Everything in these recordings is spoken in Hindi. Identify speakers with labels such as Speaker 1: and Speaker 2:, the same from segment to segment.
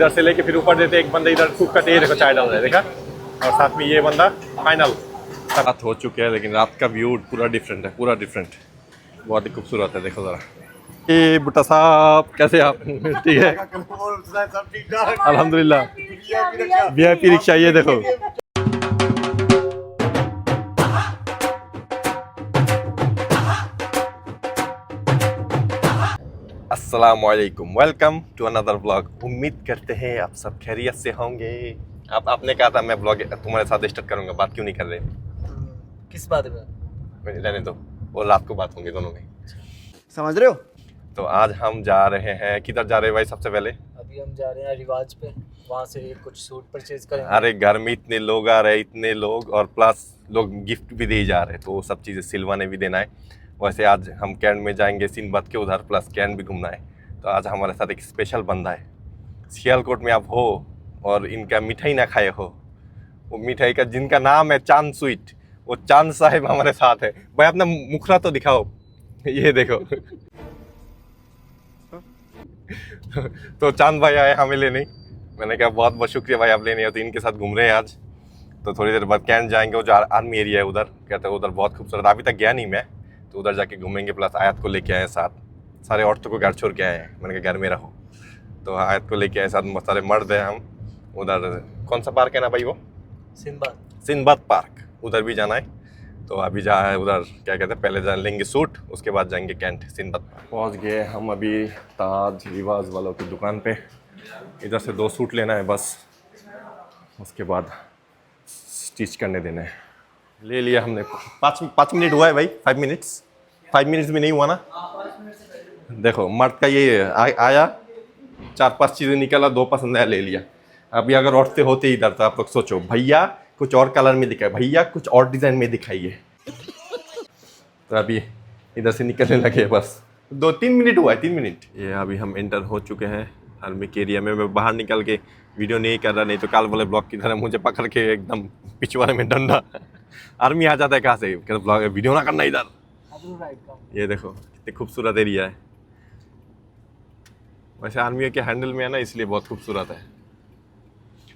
Speaker 1: इधर से लेके फिर ऊपर देते एक बंदा इधर कुक करते, ये देखो चाय डाल रहा है, देखा। और साथ में ये बंदा फाइनल। रात हो चुके हैं लेकिन रात का व्यू पूरा डिफरेंट है, पूरा डिफरेंट, बहुत ही खूबसूरत है। देखो जरा, ये बुट्टा साहब कैसे आप? ठीक है अल्हम्दुलिल्लाह। वीआईपी रिक्शा, ये देखो। अस्सलामुअलैकुम, वेलकम टू अनदर व्लॉग। उम्मीद करते हैं आप सब खैरियत से होंगे। आपने कहा था मैं व्लॉग तुम्हारे साथ स्टार्ट करूंगा, बात क्यों नहीं कर रहे?
Speaker 2: किस बात में?
Speaker 1: रहने दो, वो रात को बात होंगी दोनों में,
Speaker 2: समझ रहे हो?
Speaker 1: तो आज हम जा रहे हैं, किधर जा रहे हैं भाई? सबसे पहले
Speaker 2: अभी हम जा रहे हैं रिवाज पे, वहाँ से कुछ सूट परचेज करेंगे।
Speaker 1: अरे घर में इतने लोग आ रहे हैं, इतने लोग, और प्लस लोग गिफ्ट भी दे जा रहे हैं, तो वो सब चीज़ें सिलवाने भी देना है। वैसे आज हम कैंट में जाएंगे, सिनबाद के उधर, प्लस कैंट भी घूमना है। तो आज हमारे साथ एक स्पेशल बंदा है। सियालकोट में आप हो और इनका मिठाई ना खाए हो, वो मिठाई का जिनका नाम है चांद स्वीट, वो चांद साहिब हमारे साथ है। भाई अपना मुखरा तो दिखाओ, ये देखो। तो चांद भाई आए हमें लेने, मैंने कहा बहुत बहुत शुक्रिया भाई आप लेने आए, तो इनके साथ घूम रहे हैं आज। तो थोड़ी देर बाद कैंट जाएंगे, वो जो आर्मी एरिया है उधर, कहते हैं उधर बहुत खूबसूरत, अभी तक गया नहीं मैं, तो उधर जाके घूमेंगे। प्लस आयत को लेके आए साथ, सारे औरतों को घर छोड़ के आए हैं, मैंने कहा घर में रहो, तो आयत को लेके आए साथ, सारे मर्द हैं हम। उधर कौन सा पार्क है ना भाई वो? सिनबाद पार्क, उधर भी जाना है। तो अभी जा है उधर, क्या कहते हैं, पहले जान लेंगे सूट, उसके बाद जाएंगे कैंट सिनबाद पार्क। पहुँच गए हम अभी ताज रिवाज वालों की दुकान पे। इधर से 2 सूट लेना है बस, उसके बाद स्टिच करने देना है। ले लिया हमने, 5 मिनट हुआ है भाई, 5 मिनट्स भी नहीं हुआ ना। देखो मर्द का ये आया, 4-5 चीज़ें निकला, 2 पसंद आया, ले लिया। अभी अगर औरतें होते इधर तो आप लोग सोचो, भैया कुछ और कलर में दिखाए, भैया कुछ और डिज़ाइन में दिखाइए। तो अभी इधर से निकलने लगे, बस 2-3 मिनट हुआ है, 3 मिनट। ये अभी हम एंटर हो चुके हैं आर्मी के एरिया में। मैं बाहर निकल के वीडियो नहीं कर रहा, नहीं तो काल वाले ब्लॉग की तरह मुझे पकड़ के एकदम पिछवाड़े में डंडा। आर्मी आ जाता है कहाँ से, कहते ब्लॉग वीडियो ना करना इधर। ये देखो कितनी खूबसूरत एरिया है। वैसे आर्मी के हैंडल में है ना, इसलिए बहुत खूबसूरत है।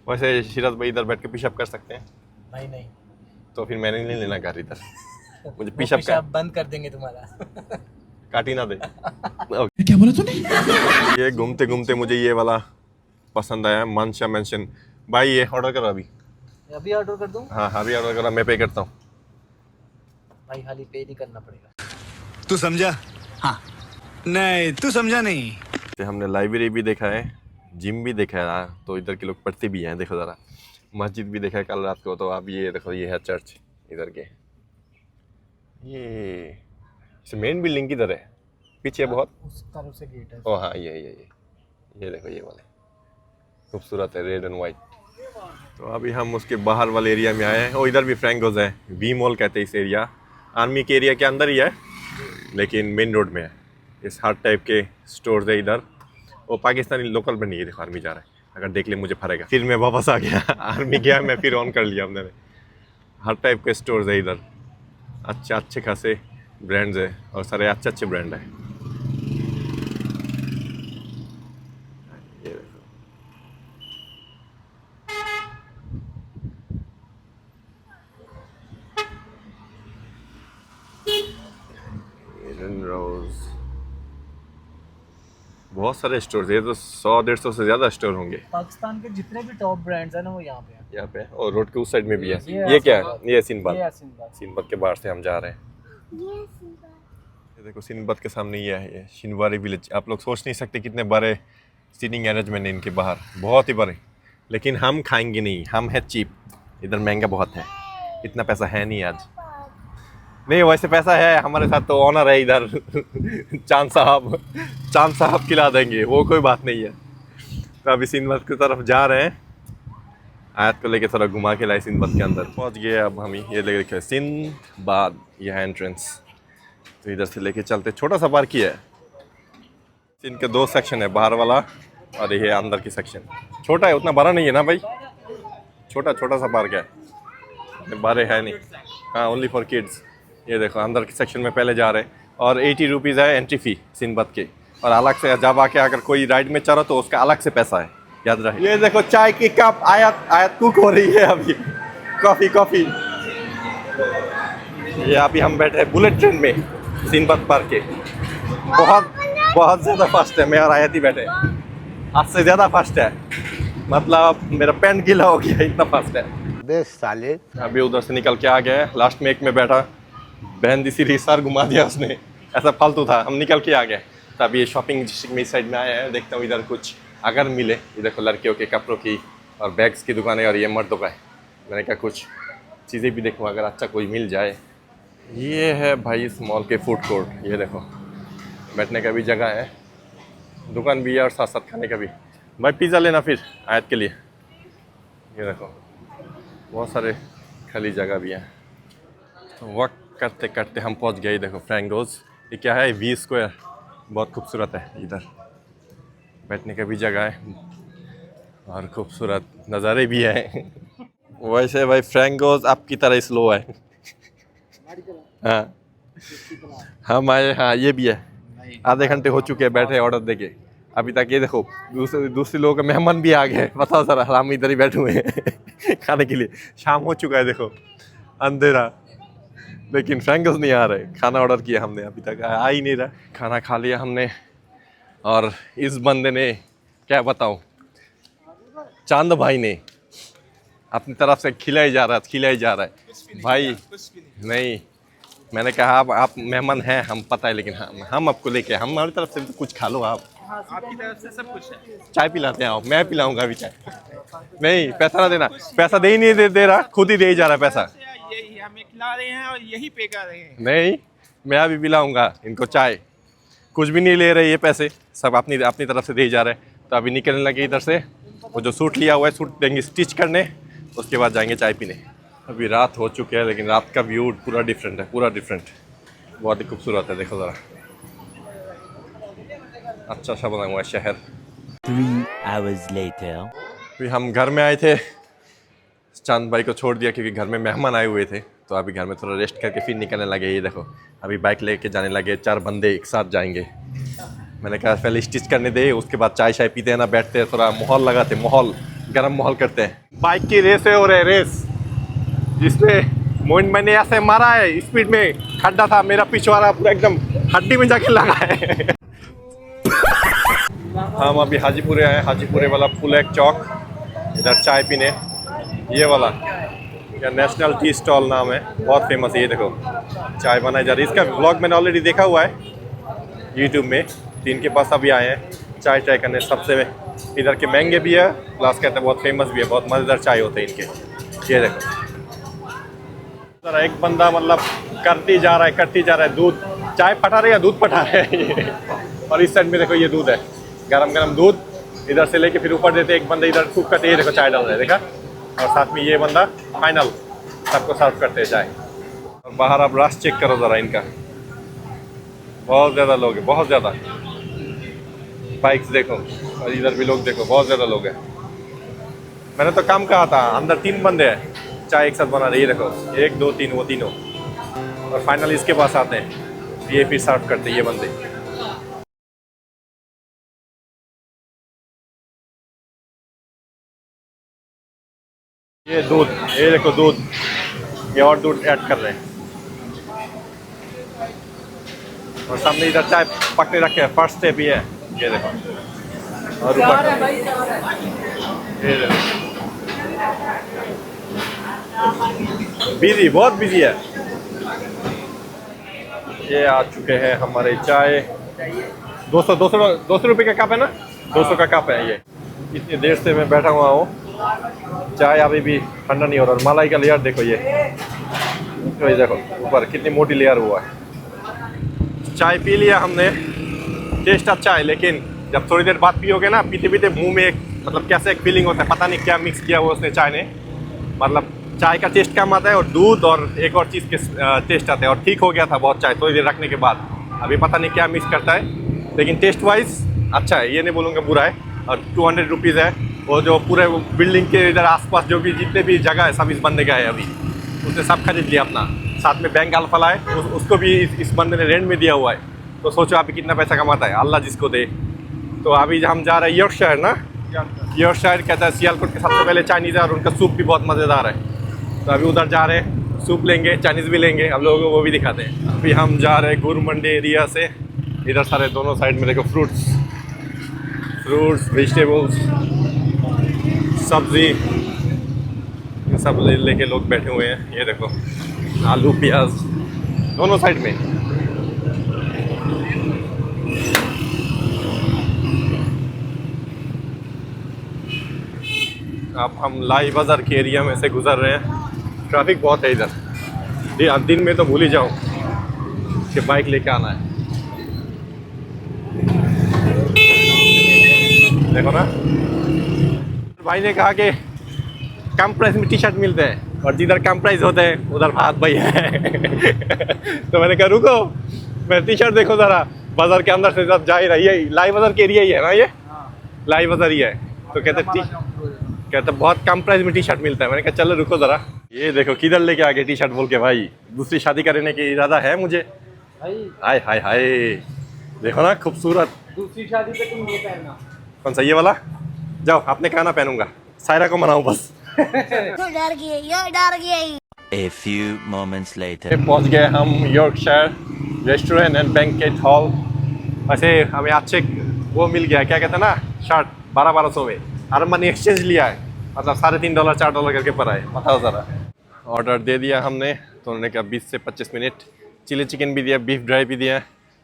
Speaker 1: वैसे शिराज भाई इधर बैठ के पिशअप कर सकते हैं?
Speaker 2: भाई नहीं,
Speaker 1: तो फिर मैंने नहीं लेना घर इधर, मुझे पिशअप
Speaker 2: बंद कर देंगे तुम्हारा।
Speaker 1: काटी ना दे।
Speaker 3: क्या बोला तूने?
Speaker 1: ये घूमते घूमते मुझे ये वाला पसंद आया, मनशा मेंशन। भाई ये ऑर्डर करो अभी।
Speaker 2: अभी ऑर्डर कर दूं?
Speaker 1: हाँ अभी ऑर्डर करो, मैं पे करता हूँ।
Speaker 2: भाई खाली पे नहीं करना पड़ेगा।
Speaker 3: तू समझा? हाँ। नहीं तू समझा नहीं।
Speaker 1: तो हमने लाइब्रेरी भी देखा है, जिम भी देखा है, तो इधर के लोग पढ़ते भी हैं। देखो ज़रा, मस्जिद भी देखा है कल रात को। तो अब ये देखो, ये है चर्च इधर के। ये मेन बिल्डिंग किधर है? पीछे बहुत
Speaker 2: उस तरफ से गेट है।
Speaker 1: ओ हाँ, ये देखो, ये वाले खूबसूरत है, रेड एंड वाइट। तो अभी हम उसके बाहर वाले एरिया में आए हैं। और इधर भी फ्रैंकोज है, वी मॉल कहते हैं इस एरिया। आर्मी के एरिया के अंदर ही है, लेकिन मेन रोड में है। इस हर टाइप के स्टोर्स है इधर। वो पाकिस्तानी लोकल में नहीं है, देखो आर्मी जा रहा है, अगर देख ले मुझे फरेगा। फिर मैं वापस आ गया, आर्मी गया मैं, फिर ऑन कर लिया हमने। हर टाइप के स्टोर्स है इधर, अच्छे खासे ब्रांड्स है, और सारे अच्छे ब्रांड है। ये देखो, रोज, बहुत सारे स्टोर्स है, तो 100-150 से ज़्यादा स्टोर होंगे।
Speaker 2: पाकिस्तान के जितने भी टॉप ब्रांड्स हैं ना, वो यहाँ पे हैं।
Speaker 1: यहाँ पे, और रोड के उस साइड में भी है।
Speaker 2: ये
Speaker 1: ये क्या है? ये सिनबाद।
Speaker 2: सिंबाद।
Speaker 1: सिनबाद के बाहर से हम जा रहे हैं। ये देखो सिनबाद के सामने ये है, ये शिनवारी विलेज। आप लोग सोच नहीं सकते कितने बड़े सीटिंग अरेंजमेंट है इनके बाहर, बहुत ही बड़े। लेकिन हम खाएंगे नहीं, हम है चीप, इधर महंगा बहुत है, इतना पैसा है नहीं आज। नहीं वैसे पैसा है हमारे साथ, तो ऑनर है इधर। चांद साहब खिला देंगे, वो कोई बात नहीं है। तो अभी सिनबाद की तरफ जा रहे हैं, आयत को लेके थोड़ा घुमा के लाए सिनबाद के अंदर। पहुंच गए अब हम, ये लेके सिनबाद, ये है एंट्रेंस। तो इधर से लेके चलते, छोटा सा पार्क ही है। इनके 2 सेक्शन है, बाहर वाला और ये अंदर की सेक्शन। छोटा है, उतना बड़ा नहीं है ना भाई, छोटा सा पार्क है, बड़े है नहीं। हाँ, ओनली फॉर किड्स। ये देखो अंदर के सेक्शन में पहले जा रहे हैं, और 80 रुपीज़ है एंट्री फ़ी सिनबाद के। और अलग से जब आके अगर कोई राइड में चढ़ो तो उसका अलग से पैसा है। याद रहे। ये देखो चाय की कप आयत आयत कुक हो रही है अभी। Coffee coffee. ये अभी हम बैठे हैं बुलेट ट्रेन में सीनबाग पार्क के। बहुत बहुत ज़्यादा फास्ट है। मैं और आयत ही बैठे, आज से ज़्यादा फास्ट है, मतलब मेरा पैंट गीला हो गया, इतना फास्ट है।
Speaker 4: बे साले।
Speaker 1: अभी उधर से निकल के आ गए, लास्ट में एक में बैठा, बहन दी सर घुमा दिया उसने, ऐसा फालतू था, हम निकल के आ गए। तो अभी ये शॉपिंग डिस्ट्रिक्ट में इस साइड में आया है, देखता हूँ इधर कुछ अगर मिले। ये देखो लड़कियों के कपड़ों की और बैग्स की दुकान है और ये मर्दों का है। मैंने कहा कुछ चीज़ें भी देखूँ अगर अच्छा कोई मिल जाए। ये है भाई इस मॉल के फूड कोर्ट। ये देखो बैठने का भी जगह है, दुकान भी है और साथ साथ खाने का भी। भाई पिज़्ज़ा लेना फिर आयत के लिए। ये देखो बहुत सारे खाली जगह भी है। तो वक्त करते करते हम पहुंच गए। देखो फ्रैंकोस, ये क्या है, वी स्क्वायर, बहुत खूबसूरत है। इधर बैठने का भी जगह है और खूबसूरत नज़ारे भी हैं। वैसे भाई फ्रैंकोस आपकी तरह स्लो है। हाँ हम आए, हाँ ये भी है। आधे घंटे हो चुके हैं बैठे ऑर्डर देके अभी तक। ये देखो दूसरे लोगों के मेहमान भी आ गए, बताओ सर, हम इधर ही बैठे हुए हैं खाने के लिए। शाम हो चुका है, देखो अंधेरा, लेकिन फ्रैंकोस नहीं आ रहे। खाना ऑर्डर किया हमने, अभी तक आ ही नहीं रहा। खाना खा लिया हमने और इस बंदे ने क्या बताऊं, चांद भाई ने अपनी तरफ से खिलाई जा रहा है भाई। नहीं, मैंने कहा आप मेहमान हैं, हम पता है, लेकिन हम आपको लेके, हमारी तरफ से तो कुछ खा लो आप।
Speaker 5: आपकी तरफ से सब कुछ है।
Speaker 1: चाय पिलाते हैं आप, मैं पिलाऊंगा अभी चाय। नहीं पैसा ना देना, पैसा दे ही नहीं दे रहा, खुद ही दे ही जा रहा है पैसा।
Speaker 5: यही हमें खिला रहे हैं और यही पे कर रहे हैं।
Speaker 1: नहीं मैं अभी पिलाऊंगा इनको चाय, कुछ भी नहीं ले रहे ये पैसे, सब अपनी अपनी तरफ से दे ही जा रहे हैं। तो अभी निकलने लगे इधर से, वो जो सूट लिया हुआ है सूट देंगे स्टिच करने, उसके बाद जाएंगे चाय पीने। अभी रात हो चुकी है लेकिन रात का व्यू पूरा डिफरेंट है, पूरा डिफरेंट, बहुत ही खूबसूरत है। देखो ज़रा, अच्छा सा बना हुआ है शहर।
Speaker 6: 3 hours later.
Speaker 1: अभी हम घर में आए थे, चांद भाई को छोड़ दिया क्योंकि घर में मेहमान आए हुए थे। तो अभी घर में थोड़ा रेस्ट करके फिर निकलने लगे। ये देखो अभी बाइक लेके जाने लगे, 4 बंदे एक साथ जाएंगे। मैंने कहा पहले स्टिच करने दे, उसके बाद चाय शाय पीते हैं ना, बैठते हैं, थोड़ा माहौल लगाते, माहौल गर्म माहौल करते हैं। बाइक की रेस है, हो रहा है रेस, जिसमें मैंने ऐसे मारा है स्पीड में, खड्डा था, मेरा पिछवाड़ा पूरा एकदम हड्डी में जाके लगा है। हम अभी हाजीपुरे आए, हाजीपुरे वाला फुलेक चौक, इधर चाय पीने। ये वाला या नेशनल टी स्टॉल नाम है, बहुत फेमस है। ये देखो चाय बनाई जा रही है, इसका व्लॉग मैंने ऑलरेडी देखा हुआ है यूट्यूब में। तो इनके पास अभी आए हैं चाय ट्राई करने। सबसे इधर के महंगे भी है, प्लस कहते हैं बहुत फेमस भी है, बहुत मज़ेदार चाय होते हैं इनके। ये देखो जरा एक बंदा मतलब करती जा रहा है, दूध चाय फटा रहा है या दूध फटा रहा है। और इस साइड में देखो ये दूध है, गरम गरम दूध, इधर से लेके फिर ऊपर देते, एक बंदा इधर कुक करते, ये देखो चाय डाल रहे हैं, देखा। और साथ में ये बंदा फाइनल सबको सर्व करते हैं चाय। और बाहर आप रश चेक करो ज़रा इनका, बहुत ज़्यादा लोग हैं, बहुत ज़्यादा। बाइक्स देखो और इधर भी लोग देखो, बहुत ज़्यादा लोग हैं। मैंने तो कम कहा था, अंदर 3 बंदे हैं चाय एक साथ बना रहे। ये देखो 1 2 3, वो तीनों। और फाइनल इसके पास आते हैं, ये फिर सर्व करते हैं ये बंदे। ये दूध, ये देखो दूध, ये और दूध ऐड कर रहे हैं। और सामने इधर चाय पकने रखे हैं, फर्स्ट स्टेप ये है, ये देखो। और ऊपर ये देखो, बिजी, बहुत बिजी है। ये आ चुके हैं हमारे चाय। 200 रुपये का कप है ना, 200 का कप है ये। इतनी देर से मैं बैठा हुआ हूँ, चाय अभी भी ठंडा नहीं हो रहा। मलाई का लेयर देखो, ये देखो ऊपर कितनी मोटी लेयर हुआ है। चाय पी लिया हमने, टेस्ट अच्छा है, लेकिन जब थोड़ी देर बाद पियोगे ना, पीते पीते मुंह में एक मतलब कैसे एक फीलिंग होता है, पता नहीं क्या मिक्स किया हुआ उसने चाय ने, मतलब चाय का टेस्ट कम आता है और दूध और एक और चीज़ के टेस्ट आता है। और ठीक हो गया था बहुत चाय थोड़ी देर रखने के बाद, अभी पता नहीं क्या मिक्स करता है, लेकिन टेस्ट वाइज अच्छा है, ये नहीं बोलूँगा बुरा है। और 200 रुपीज़ है। वो जो पूरे बिल्डिंग के इधर आसपास जो भी जितने भी जगह है सब इस बंदे का है, अभी उसने सब खरीद लिया अपना। साथ में बैंक अल्फा है, उसको भी इस बंदे ने रेंट में दिया हुआ है। तो सोचो अभी कितना पैसा कमाता है, अल्लाह जिसको दे। तो अभी हम जा रहे हैं यॉर्कशायर ना, यॉर्कशायर कहता है सियालकोट के सबसे पहले चाइनीज़ है और उनका सूप भी बहुत मज़ेदार है। तो अभी उधर जा रहे हैं, सूप लेंगे, चाइनीज़ भी लेंगे, हम लोगों को वो भी दिखाते हैं। अभी हम जा रहे हैं गुर मंडी एरिया से। इधर सारे दोनों साइड में देखो फ्रूट्स वेजिटेबल्स, सब्ज़ी, ये सब लेके लोग बैठे हुए हैं। ये देखो आलू प्याज दोनों साइड में। अब हम लाई बाज़ार के एरिया में से गुजर रहे हैं। ट्रैफिक बहुत है इधर। दिन में तो भूल ही जाऊँ कि बाइक लेके आना है। देखो ना, भाई ने कहा कि कम प्राइस में टी शर्ट मिलते हैं और जिधर कम प्राइस होते हैं उधर भाग भाई है। तो मैंने कहा रुको, मैं टी शर्ट देखो ज़रा, बाज़ार के अंदर से जब जा ही रही है। लाई बाज़ार के एरिया ही है ना ये? लाई बाज़ार ही है। तो कहते बहुत कम प्राइस में टी शर्ट मिलता है। मैंने कहा चलो रुको ज़रा। ये देखो किधर लेके आ गए टी शर्ट बोल के भाई। दूसरी शादी करने के इरादा है मुझे। हाय हाय हाय, देखो ना खूबसूरत।
Speaker 2: दूसरी शादी पे तुम ये पहनना।
Speaker 1: कौन सा, ये वाला? जाओ, आपने कहा ना पहनूंगा, सायरा को मनाऊं बस।
Speaker 4: डर गई।
Speaker 6: A few moments later.
Speaker 1: पहुंच गए हम Yorkshire restaurant and banquet hall. वैसे हमें अच्छे वो मिल गया, क्या कहते हैं ना, शर्ट 1200 में। और मनी एक्सचेंज लिया है, मतलब $3.5 $4 करके पड़ा है। बताओ ज़रा। ऑर्डर दे दिया हमने, तो उन्होंने कहा 20 से 25 मिनट। चिली चिकन भी दिया, बीफ ड्राई भी दिया,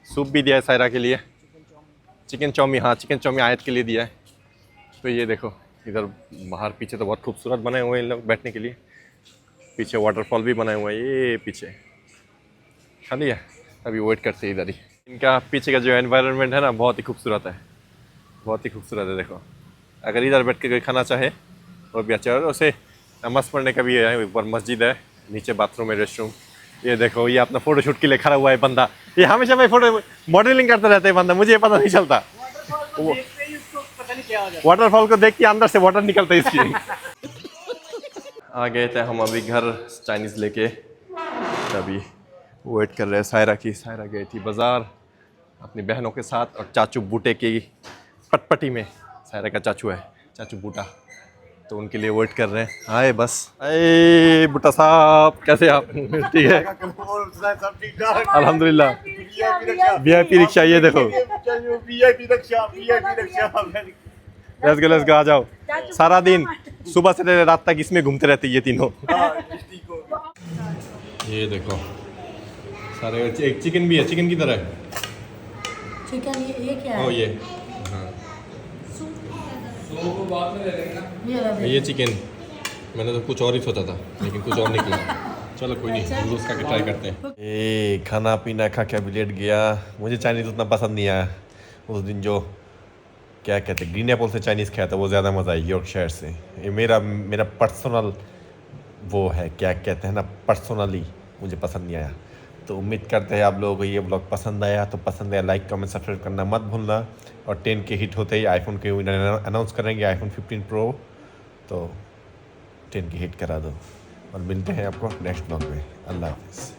Speaker 1: सूप भी दिया है सायरा के लिए, चिकन चौमी, हाँ चिकन चौमी आयत के लिए दिया है। तो ये देखो इधर बाहर पीछे तो बहुत खूबसूरत बनाए हुए हैं इन लोग बैठने के लिए। पीछे वाटरफॉल भी बनाए हुए हैं, ये पीछे खाली है। अभी वेट करते हैं इधर ही। इनका पीछे का जो एनवायरनमेंट है ना, बहुत ही खूबसूरत है, बहुत ही खूबसूरत है। देखो अगर इधर बैठ के कोई खाना चाहे वो भी अच्छा है। उसे नमाज़ पढ़ने का भी है, ऊपर मस्जिद है, नीचे बाथरूम है, रेस्टरूम। ये देखो ये अपना फ़ोटो शूट के लिए खड़ा हुआ है बंदा। ये हमेशा मैं फ़ोटो मॉडलिंग करता रहता है बंदा, मुझे पता नहीं चलता। वाटरफॉल को देख के अंदर से वाटर निकलता है इसकी। आ गए थे हम अभी घर चाइनीज़ लेके। अभी वेट कर रहे हैं सायरा की। सायरा गई थी बाज़ार अपनी बहनों के साथ और चाचू बूटे की पटपटी में। सायरा का चाचू है, चाचू बूटा, तो उनके लिए वेट कर रहे हैं। आए बस, आए बूटा साहब, कैसे आप? ठीक है अल्हम्दुलिल्लाह। VIP रिक्शा, ये देखो लेट्स गो, आ जाओ। सारा दिन सुबह से रात तक इसमें घूमते रहते ये तीनों। ये देखो सारे, एक चिकन भी है। चिकन किधर है?
Speaker 4: चिकन ये क्या है?
Speaker 1: ओ ये, हाँ ये चिकन। मैंने तो कुछ और ही सोचा था लेकिन कुछ और निकला। चलो कोई नहीं, हम उसका के ट्राई करते हैं। ए खाना पीना खा के अभी लेट गया। मुझे चाइनीज़ उतना पसंद नहीं आया। उस दिन जो क्या कहते हैं ग्रीन एप्पल से चाइनीज़ खाया था वो ज़्यादा मज़ा आई यॉर्कशायर से। ये मेरा पर्सनल वो है, क्या कहते हैं ना, पर्सनली मुझे पसंद नहीं आया। तो उम्मीद करते हैं आप लोगों को ये ब्लॉग पसंद आया। तो पसंद आया लाइक कमेंट सब्सक्राइब करना मत भूलना। और 10 के हिट होते ही आईफोन के विनर अनाउंस करेंगे, आईफोन 15 प्रो। तो 10 के हिट करा दो और मिलते हैं आपको नेक्स्ट ब्लॉग में। अल्लाह हाफिज़।